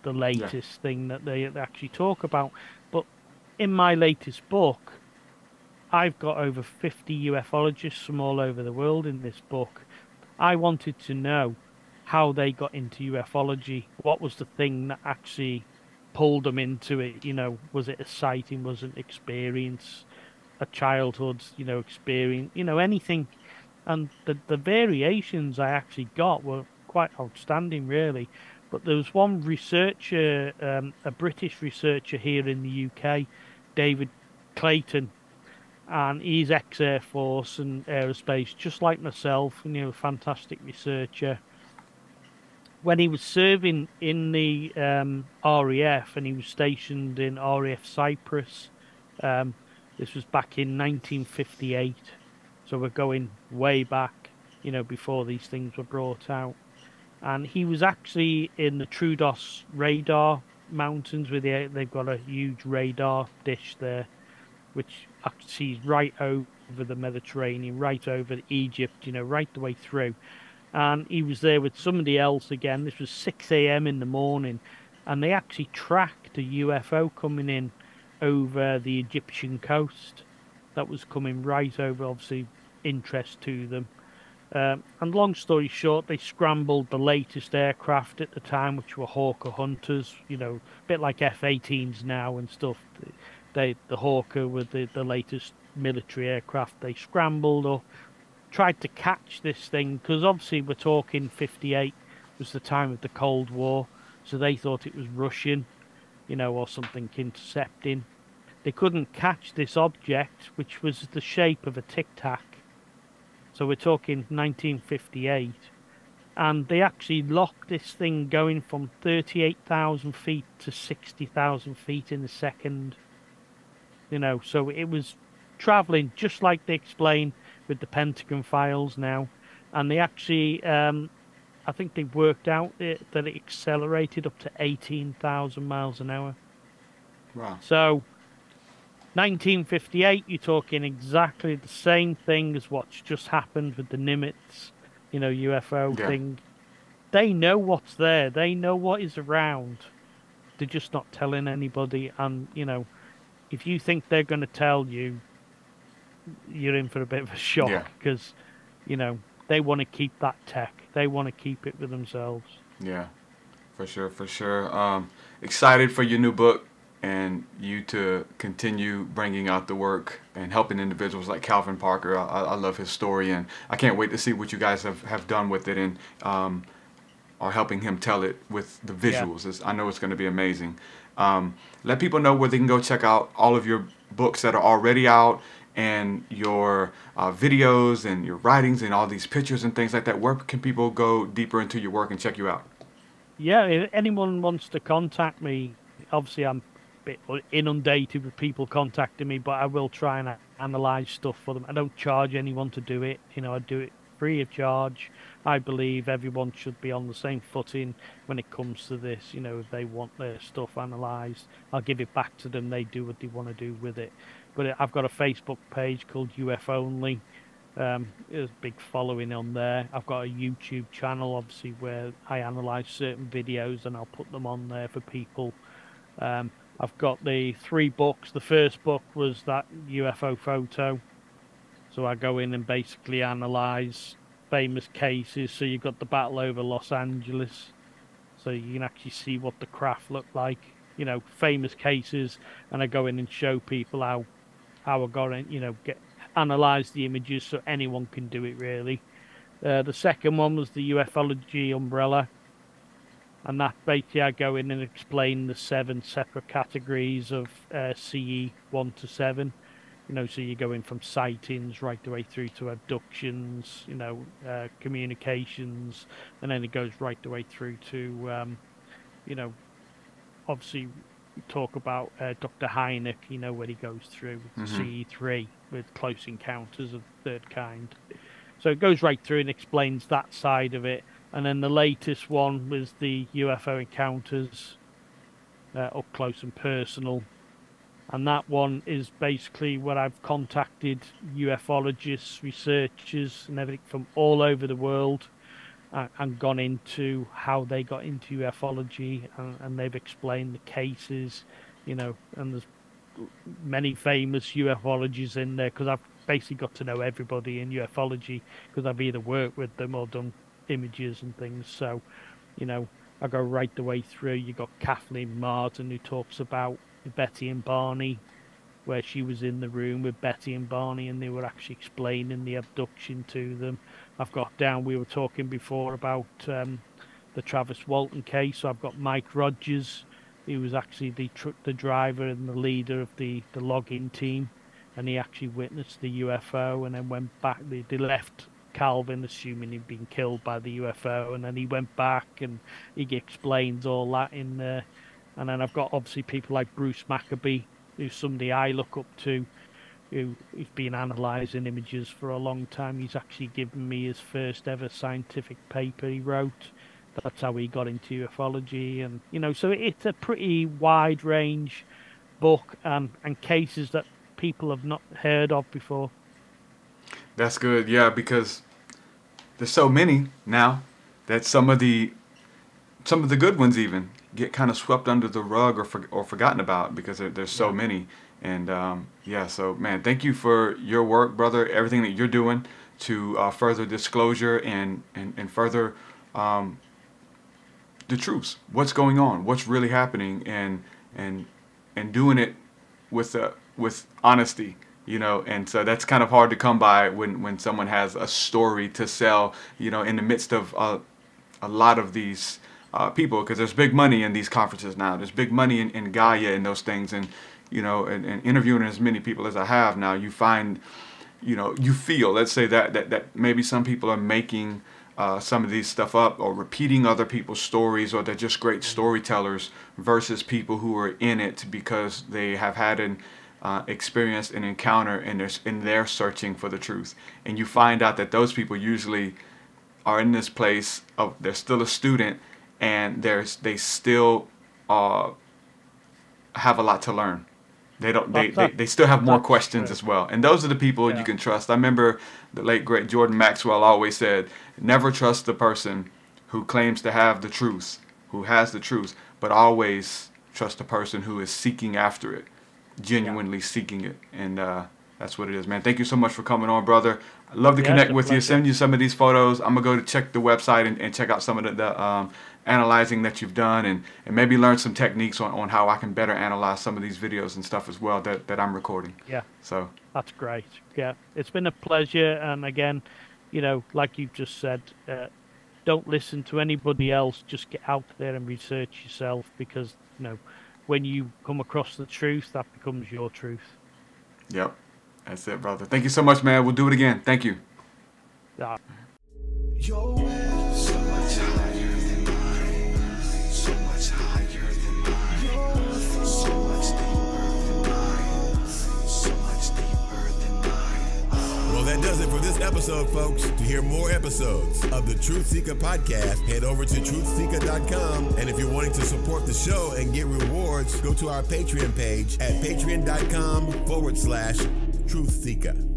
the latest thing that they actually talk about. But in my latest book, I've got over 50 ufologists from all over the world in this book. I wanted to know how they got into ufology. What was the thing that actually pulled them into it? Was it a sighting? Was it an experience? A childhood, experience? Anything. And the variations I actually got were quite outstanding, really. But there was one researcher, a British researcher here in the UK, David Clayton, and he's ex-Air Force and aerospace, just like myself, fantastic researcher. When he was serving in the RAF, and he was stationed in RAF Cyprus, this was back in 1958, so we're going way back, before these things were brought out. and he was actually in the Troodos radar mountains with they've got a huge radar dish there, which actually sees right over the Mediterranean, right over Egypt, right the way through. And he was there with somebody else again. This was 6 a.m. in the morning, and they actually tracked a UFO coming in over the Egyptian coast that was coming right over, obviously, interest to them. And long story short, they scrambled the latest aircraft at the time, which were Hawker Hunters, a bit like F-18s now and stuff. The Hawker were the latest military aircraft. They scrambled up, tried to catch this thing, because obviously we're talking 58 was the time of the Cold War, so they thought it was Russian, or something intercepting. They couldn't catch this object, which was the shape of a Tic Tac. So we're talking 1958. And they actually locked this thing going from 38,000 feet to 60,000 feet in a second. So it was traveling just like they explain with the Pentagon files now. And they actually, I think they worked out that it accelerated up to 18,000 miles an hour. Wow. So 1958, you're talking exactly the same thing as what's just happened with the Nimitz, UFO thing. They know what's there. They know what is around. They're just not telling anybody. And, if you think they're going to tell you, you're in for a bit of a shock because, they want to keep that tech. They want to keep it with themselves. Yeah, for sure, for sure. Excited for your new book and you to continue bringing out the work and helping individuals like Calvin Parker. I love his story, and I can't wait to see what you guys have done with it and are helping him tell it with the visuals. I know it's going to be amazing. Let people know where they can go check out all of your books that are already out and your videos and your writings and all these pictures and things like that. Where can people go deeper into your work and check you out? Yeah, if anyone wants to contact me, obviously I'm bit inundated with people contacting me, but I will try and analyze stuff for them. I don't charge anyone to do it. I do it free of charge. I believe everyone should be on the same footing when it comes to this. If they want their stuff analyzed, I'll give it back to them. They do what they want to do with it. But I've got a Facebook page called UF Only. There's a big following on there. I've got a YouTube channel, obviously, where I analyze certain videos and I'll put them on there for people. I've got the 3 books. The first book was that UFO photo. So I go in and basically analyze famous cases. So you've got the battle over Los Angeles. So you can actually see what the craft looked like. Famous cases. And I go in and show people how I got in, analyze the images so anyone can do it, really. The second one was the ufology umbrella. And that basically I go in and explain the 7 separate categories of CE 1 to 7. So you go in from sightings right the way through to abductions, communications, and then it goes right the way through to, obviously we talk about Dr. Hynek, when he goes through with CE3 with close encounters of the third kind. So it goes right through and explains that side of it. And then the latest one was the UFO encounters, up close and personal. And that one is basically where I've contacted ufologists, researchers, and everything from all over the world, and gone into how they got into ufology, and they've explained the cases, and there's many famous ufologists in there, because I've basically got to know everybody in ufology, because I've either worked with them or done images and things. So I go right the way through. You got Kathleen Martin, who talks about Betty and Barney, where she was in the room with Betty and Barney and they were actually explaining the abduction to them. I've got down, we were talking before about the Travis Walton case, so I've got Mike Rogers, who was actually the driver and the leader of the logging team, and he actually witnessed the UFO and then went back. They left Calvin assuming he'd been killed by the UFO, and then he went back and he explains all that in there. And then I've got obviously people like Bruce Maccabee, who's somebody I look up to, who's been analysing images for a long time. He's actually given me his first ever scientific paper he wrote, that's how he got into ufology, and so it's a pretty wide range book and cases that people have not heard of before. That's good, yeah, because there's so many now that some of the good ones even get kind of swept under the rug or forgotten about because there's so many. And so man, thank you for your work, brother. Everything that you're doing to further disclosure and further the truths, what's going on, what's really happening, and doing it with honesty. And so that's kind of hard to come by when someone has a story to sell, in the midst of a lot of these people, because there's big money in these conferences now. There's big money in Gaia and those things. And, and interviewing as many people as I have now, you find, you feel, let's say that maybe some people are making some of these stuff up or repeating other people's stories, or they're just great storytellers versus people who are in it because they have had an experienced an encounter and they're searching for the truth. And you find out that those people usually are in this place of they're still a student and they still have a lot to learn. They still have more questions as well. And those are the people you can trust. I remember the late great Jordan Maxwell always said, never trust the person who claims to have the truth, who has the truth, but always trust the person who is seeking after it. Genuinely seeking it, and that's what it is, man. Thank you so much for coming on, brother. I'd love to connect with you, send you some of these photos. I'm gonna go to check the website and check out some of the analyzing that you've done, and maybe learn some techniques on how I can better analyze some of these videos and stuff as well that I'm recording. So that's great. It's been a pleasure, and again, like you've just said, don't listen to anybody else, just get out there and research yourself, because when you come across the truth, that becomes your truth. Yep. That's it, brother. Thank you so much, man. We'll do it again. Thank you. Your way so much higher than mine, so much higher than mine, so much deeper than mine, so much deeper than mine. Well, that does it for this episode, folks. To hear more episodes of the Truth Seeker podcast, head over to truthseeker.com. And if you're wanting to support the show and get rewards, go to our Patreon page at patreon.com/truthseeker.